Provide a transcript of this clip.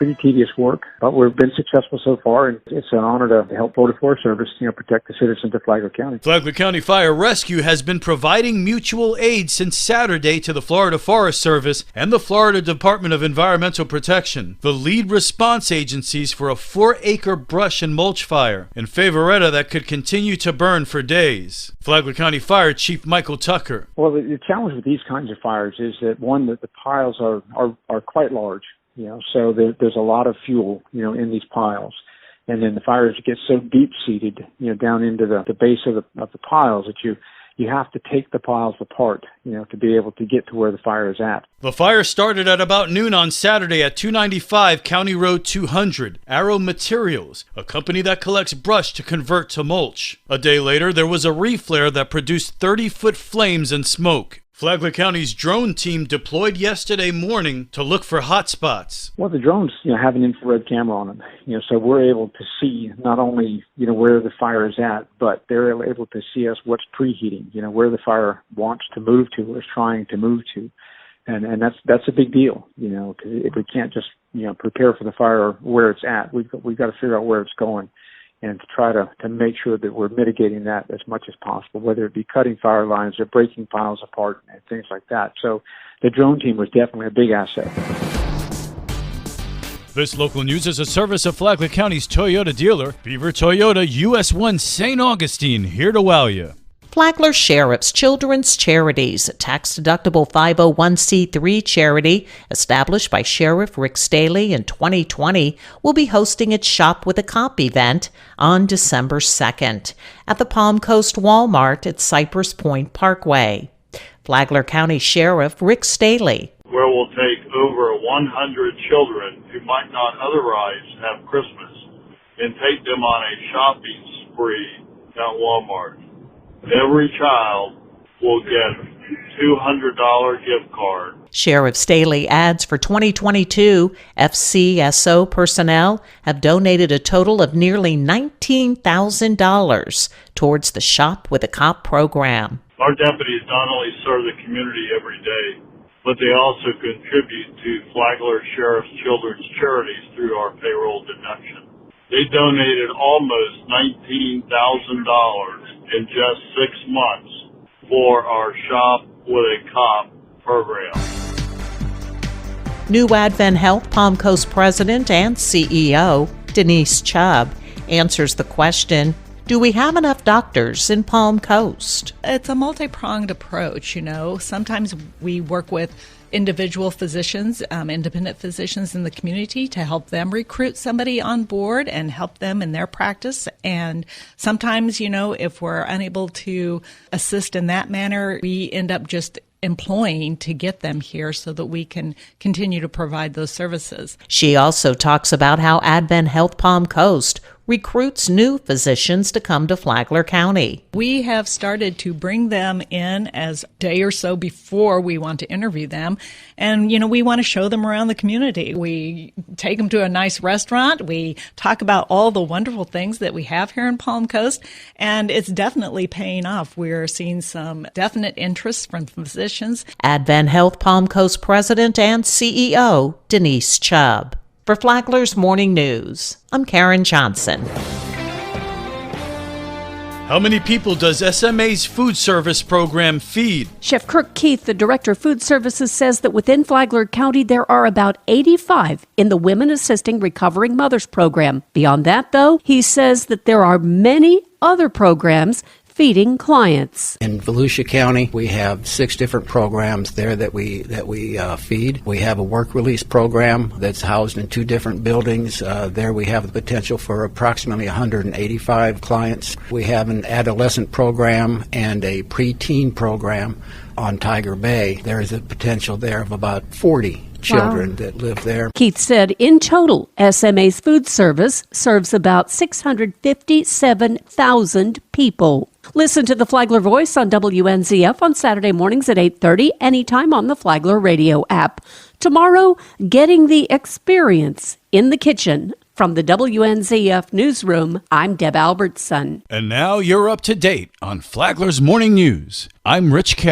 pretty tedious work, but we've been successful so far, and it's an honor to help Florida Forest Service, protect the citizens of Flagler County. Flagler County Fire Rescue has been providing mutual aid since Saturday to the Florida Forest Service and the Florida Department of Environmental Protection, the lead response agencies for a 4-acre brush and mulch fire in Favoretta that could continue to burn for days. Flagler County Fire Chief Michael Tucker. Well, the challenge with these kinds of fires is that, one, that the piles are quite large, so there's a lot of fuel, in these piles. And then the fires get so deep-seated, down into the base of the piles that you have to take the piles apart, to be able to get to where the fire is at. The fire started at about noon on Saturday at 295 County Road 200. Arrow Materials, a company that collects brush to convert to mulch. A day later, there was a reflare that produced 30-foot flames and smoke. Flagler County's drone team deployed yesterday morning to look for hot spots. Well, the drones, have an infrared camera on them, so we're able to see not only, where the fire is at, but they're able to see us what's preheating, where the fire wants to move to or is trying to move to. And that's a big deal, because if we can't just, prepare for the fire where it's at, we've got to figure out where it's going and to try to make sure that we're mitigating that as much as possible, whether it be cutting fire lines or breaking piles apart and things like that. So the drone team was definitely a big asset. This local news is a service of Flagler County's Toyota dealer, Beaver Toyota US 1 St. Augustine, here to wow you. Flagler Sheriff's Children's Charities, a tax-deductible 501c3 charity established by Sheriff Rick Staley in 2020, will be hosting its Shop with a Cop event on December 2nd at the Palm Coast Walmart at Cypress Point Parkway. Flagler County Sheriff Rick Staley. Where we'll take over 100 children who might not otherwise have Christmas and take them on a shopping spree at Walmart. Every child will get a $200 gift card. Sheriff Staley adds for 2022, FCSO personnel have donated a total of nearly $19,000 towards the Shop with a Cop program. Our deputies not only serve the community every day, but they also contribute to Flagler Sheriff's Children's Charities through our payroll deduction. They donated almost $19,000 in just 6 months for our Shop with a Cop program. New Advent Health Palm Coast President and CEO Denise Chubb answers the question, do we have enough doctors in Palm Coast? It's a multi-pronged approach, Sometimes we work with individual physicians, independent physicians in the community to help them recruit somebody on board and help them in their practice. And sometimes, if we're unable to assist in that manner, we end up just employing to get them here so that we can continue to provide those services. She also talks about how Advent Health Palm Coast recruits new physicians to come to Flagler County. We have started to bring them in as a day or so before we want to interview them. And, we want to show them around the community. We take them to a nice restaurant. We talk about all the wonderful things that we have here in Palm Coast. And it's definitely paying off. We're seeing some definite interest from physicians. Advent Health Palm Coast President and CEO Denise Chubb. For Flagler's Morning News, I'm Karen Johnson. How many people does SMA's food service program feed? Chef Kirk Keith, the Director of Food Services, says that within Flagler County there are about 85 in the Women Assisting Recovering Mothers program. Beyond that, though, he says that there are many other programs feeding clients. In Volusia County, we have 6 different programs there that we feed. We have a work release program that's housed in 2 different buildings. There we have the potential for approximately 185 clients. We have an adolescent program and a preteen program on Tiger Bay. There is a potential there of about 40 children that live there. Keith said in total, SMA's food service serves about 657,000 people. Listen to the Flagler Voice on WNZF on Saturday mornings at 8:30, anytime on the Flagler radio app. Tomorrow, getting the experience in the kitchen. From the WNZF newsroom, I'm Deb Albertson. And now you're up to date on Flagler's Morning News. I'm Rich Carey.